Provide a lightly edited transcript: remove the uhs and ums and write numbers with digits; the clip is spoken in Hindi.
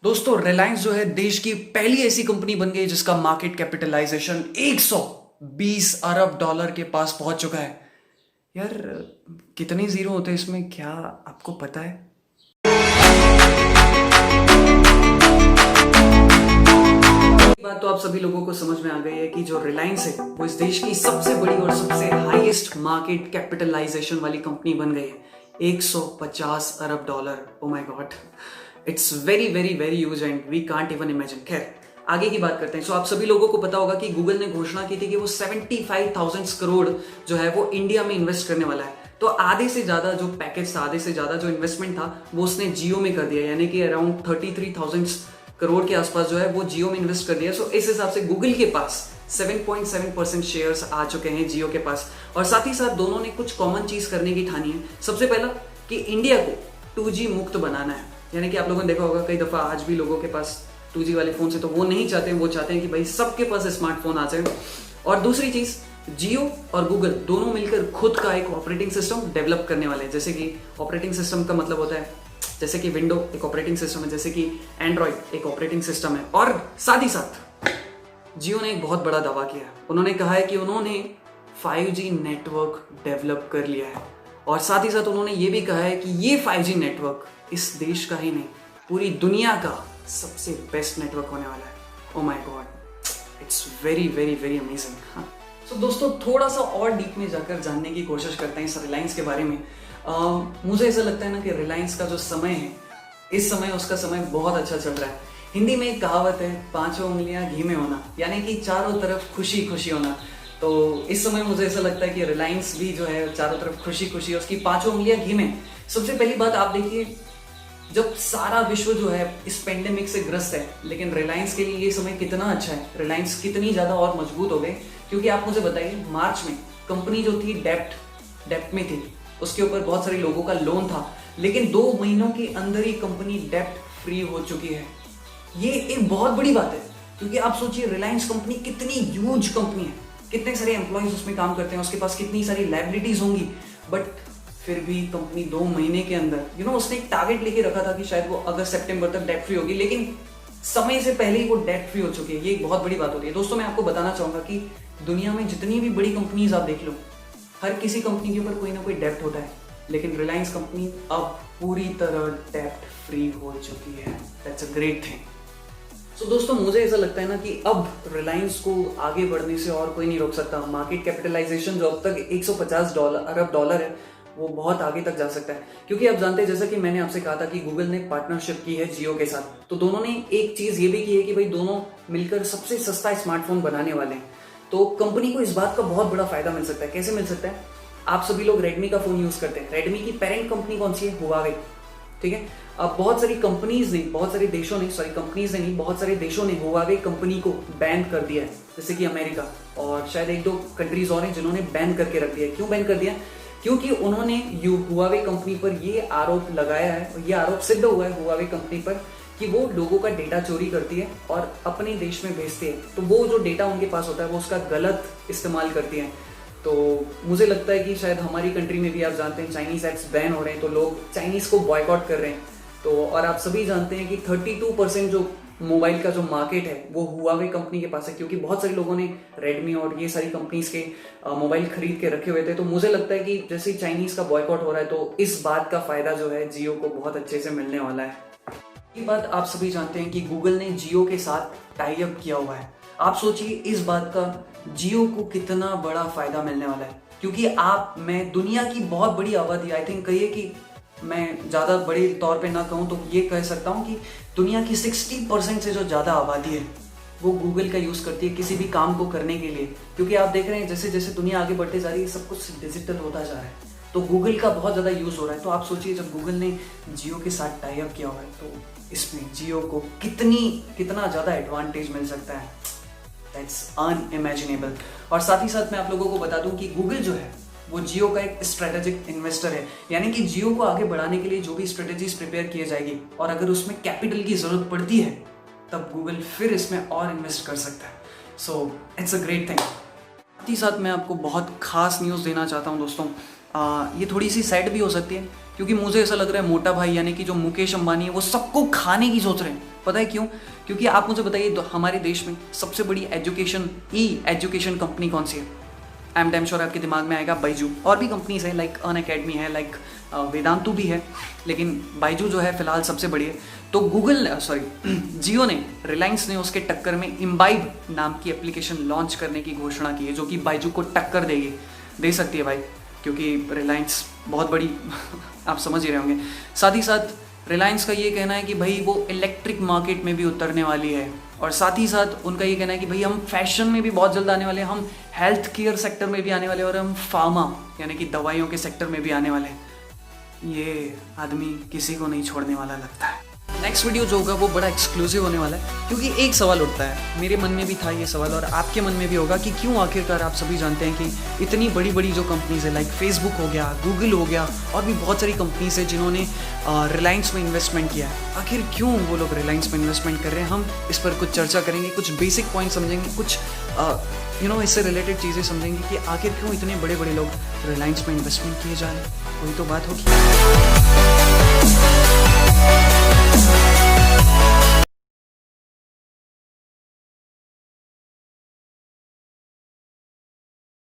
दोस्तों रिलायंस जो है देश की पहली ऐसी कंपनी बन गई जिसका मार्केट कैपिटलाइजेशन 120 अरब डॉलर के पास पहुंच चुका है। यार कितने जीरो होते हैं इसमें, क्या आपको पता है? एक बात तो आप सभी लोगों को समझ में आ गई है कि जो रिलायंस है वो इस देश की सबसे बड़ी और सबसे हाईएस्ट मार्केट कैपिटलाइजेशन वाली कंपनी बन गई है। 150 अरब dollar. Oh my God, it's very very very huge and we can't even imagine. खैर आगे की बात करते हैं। सो आप सभी लोगों को पता होगा कि गूगल ने घोषणा की थी कि वो 75,000 करोड़ जो है वो इंडिया में इन्वेस्ट करने वाला है। तो आधे से ज्यादा जो पैकेज था, आधे से ज्यादा जो इन्वेस्टमेंट था वो उसने जियो में कर दिया, यानी कि अराउंड 33,000 करोड़ के आसपास जो है वो जियो में इन्वेस्ट कर दिया। सो इस हिसाब से गूगल के पास 7.7% शेयर्स आ चुके हैं जियो के पास। और साथ ही साथ दोनों ने कुछ कॉमन चीज करने की ठानी है। सबसे पहला कि इंडिया को 2G मुक्त बनाना है, यानी कि आप लोगों ने देखा होगा कई दफा आज भी लोगों के पास 2G वाले फोन से तो वो नहीं चाहते हैं, वो चाहते हैं कि भाई सबके पास स्मार्टफोन आ जाए। और दूसरी चीज, जियो और गूगल दोनों मिलकर खुद का एक ऑपरेटिंग सिस्टम डेवलप करने वाले हैं। जैसे कि ऑपरेटिंग सिस्टम का मतलब होता है जैसे कि विंडो एक ऑपरेटिंग सिस्टम है, जैसे कि एंड्रॉइड एक ऑपरेटिंग सिस्टम है। और साथ ही साथ जियो ने एक बहुत बड़ा दावा किया है। उन्होंने कहा है कि उन्होंने 5G नेटवर्क डेवलप कर लिया है। और साथ ही साथ उन्होंने ये भी कहा है कि ये 5G नेटवर्क इस देश का ही नहीं, पूरी दुनिया का सबसे बेस्ट नेटवर्क होने वाला है। Oh my God, it's very very very amazing. So दोस्तों थोड़ा सा और डीप में जाकर जानने की कोशिश करते हैं इस रिलायंस के बारे में। मुझे ऐसा लगता है ना कि रिलायंस का जो समय है, इस समय उसका समय बहुत अच्छा चल रहा है। हिंदी में एक कहावत है, 5 उंगलियां घी में होना, यानी कि चारों तरफ खुशी खुशी होना। तो इस समय मुझे ऐसा लगता है कि रिलायंस भी जो है चारों तरफ खुशी खुशी है, उसकी 5 उंगलियां घी में। सबसे पहली बात आप देखिए, जब सारा विश्व जो है इस पेंडेमिक से ग्रस्त है, लेकिन रिलायंस के लिए ये समय कितना अच्छा है। रिलायंस कितनी ज्यादा और मजबूत हो गई, क्योंकि आप मुझे बताइए मार्च में कंपनी जो थी डेप्ट में थी, उसके ऊपर बहुत सारे लोगों का लोन था, लेकिन 2 महीनों के अंदर ही कंपनी डेप्ट फ्री हो चुकी है। ये एक बहुत बड़ी बात है, क्योंकि आप सोचिए रिलायंस कंपनी कितनी ह्यूज कंपनी है, कितने सारे एम्प्लॉयज उसमें काम करते हैं, उसके पास कितनी सारी लायबिलिटीज होंगी, बट फिर भी कंपनी 2 महीने के अंदर उसने एक टारगेट लेके रखा था कि शायद वो अगस्त सितंबर तक डेट फ्री होगी, लेकिन समय से पहले ही वो डेट फ्री हो चुकी है। ये एक बहुत बड़ी बात होती है। दोस्तों मैं आपको बताना चाहूंगा कि दुनिया में जितनी भी बड़ी कंपनीज आप देख लो, हर किसी कंपनी के ऊपर कोई ना कोई डेप्ट होता है, लेकिन रिलायंस कंपनी अब पूरी तरह डेप्ट फ्री हो चुकी है। That's a great thing. So दोस्तों मुझे ऐसा लगता है ना कि अब रिलायंस को आगे बढ़ने से और कोई नहीं रोक सकता। मार्केट कैपिटलाइजेशन जो अब तक 150 अरब डॉलर है, वो बहुत आगे तक जा सकता है। क्योंकि आप जानते हैं, जैसा कि मैंने आपसे कहा था कि गूगल ने पार्टनरशिप की है जियो के साथ, तो दोनों ने एक चीज ये भी की है कि भाई दोनों मिलकर सबसे सस्ता स्मार्टफोन बनाने वाले हैं। तो कंपनी को इस बात का बहुत बड़ा फायदा मिल सकता है। कैसे मिल सकता है? आप सभी लोग रेडमी का फोन यूज करते हैं। रेडमी की पेरेंट कंपनी कौन सी है? हुआवे। ठीक है। अब बहुत सारी कंपनीज ने, बहुत सारे देशों ने, सॉरी कंपनीज ने नहीं, बहुत सारे देशों ने हुआवे कंपनी को बैन कर दिया है, जैसे कि अमेरिका और शायद 1-2 कंट्रीज और हैं जिन्होंने बैन करके रख दिया है। क्यों बैन कर दिया? क्योंकि उन्होंने हुआवे कंपनी पर ये आरोप लगाया है, और ये आरोप सिद्ध हुआ है हुआवे कंपनी पर कि वो लोगों का डेटा चोरी करती है और अपने देश में भेजती है। तो वो जो डेटा उनके पास होता है वो उसका गलत इस्तेमाल करती है। तो मुझे लगता है कि शायद हमारी कंट्री में भी आप जानते हैं चाइनीज एप्स बैन हो रहे हैं, तो लोग चाइनीज को बॉयकॉट कर रहे हैं। तो और आप सभी जानते हैं कि 32% जो मोबाइल का जो मार्केट है वो हुआवे कंपनी के पास है, क्योंकि बहुत सारे लोगों ने रेडमी और ये सारी कंपनीज के मोबाइल खरीद के रखे हुए थे। तो मुझे लगता है कि जैसे चाइनीज का बॉयकॉट हो रहा है, तो इस बात का फायदा जो है जियो को बहुत अच्छे से मिलने वाला है। ये बात आप सभी जानते हैं कि गूगल ने जियो के साथ टाई अप किया हुआ है। आप सोचिए इस बात का जियो को कितना बड़ा फायदा मिलने वाला है, क्योंकि मैं दुनिया की बहुत बड़ी आबादी, आई थिंक कहिए कि मैं ज्यादा बड़े तौर पे ना कहूँ तो ये कह सकता हूँ कि दुनिया की 60% से जो ज्यादा आबादी है वो गूगल का यूज करती है किसी भी काम को करने के लिए। क्योंकि आप देख रहे हैं जैसे जैसे दुनिया आगे बढ़ते जा रही है, सब कुछ डिजिटल होता जा रहा है, तो गूगल का बहुत ज्यादा यूज हो रहा है। तो आप सोचिए जब गूगल ने जियो के साथ टाई अप किया हुआ है, तो इसमें जियो को कितना ज्यादा एडवांटेज मिल सकता है। That's unimaginable. और साथ ही साथ मैं आप लोगों को बता दूं कि गूगल जो है वो जियो का एक स्ट्रेटेजिक इन्वेस्टर है, यानी कि जियो को आगे बढ़ाने के लिए जो भी स्ट्रेटेजीज प्रिपेयर किए जाएगी और अगर उसमें कैपिटल की जरूरत पड़ती है तब गूगल फिर इसमें और इन्वेस्ट कर सकता है। So it's a great thing. साथ ही साथ मैं आपको बहुत खास न्यूज़ देना चाहता हूँ दोस्तों। ये थोड़ी सी सैड भी हो सकती है, क्योंकि मुझे ऐसा लग रहा है मोटा भाई यानी कि जो मुकेश अंबानी है वो सबको खाने की सोच रहे हैं, पता है क्यों? क्योंकि आप मुझे बताइए हमारे देश में सबसे बड़ी एजुकेशन कंपनी कौन सी है? आई एम डैम श्योर आपके दिमाग में आएगा बाइजू। और भी कंपनीज है लाइक अन अकेडमी है, लाइक वेदांतु भी है, लेकिन बाइजू जो है फिलहाल सबसे बड़ी है। तो जियो ने, रिलायंस ने उसके टक्कर में इम्बाइब नाम की एप्लीकेशन लॉन्च करने की घोषणा की है, जो कि बाइजू को टक्कर दे सकती है भाई, क्योंकि रिलायंस बहुत बड़ी आप समझ ही रहे होंगे। साथ ही साथ रिलायंस का ये कहना है कि भाई वो इलेक्ट्रिक मार्केट में भी उतरने वाली है, और साथ ही साथ उनका ये कहना है कि भाई हम फैशन में भी बहुत जल्द आने वाले हैं, हम हेल्थ केयर सेक्टर में भी आने वाले हैं, और हम फार्मा यानी कि दवाइयों के सेक्टर में भी आने वाले हैं। ये आदमी किसी को नहीं छोड़ने वाला लगता है। नेक्स्ट वीडियो जो होगा वो बड़ा एक्सक्लूसिव होने वाला है, क्योंकि एक सवाल उठता है, मेरे मन में भी था ये सवाल और आपके मन में भी होगा कि क्यों आखिरकार आप सभी जानते हैं कि इतनी बड़ी बड़ी जो कंपनीज है लाइक फेसबुक हो गया, गूगल हो गया, और भी बहुत सारी कंपनीज है जिन्होंने रिलायंस में इन्वेस्टमेंट किया है, आखिर क्यों वो लोग रिलायंस में इन्वेस्टमेंट कर रहे हैं? हम इस पर कुछ चर्चा करेंगे, कुछ बेसिक पॉइंट समझेंगे, कुछ इससे रिलेटेड चीज़ें समझेंगे कि आखिर क्यों इतने बड़े बड़े लोग रिलायंस में इन्वेस्टमेंट किए जा रहे हैं। वही तो बात होगी।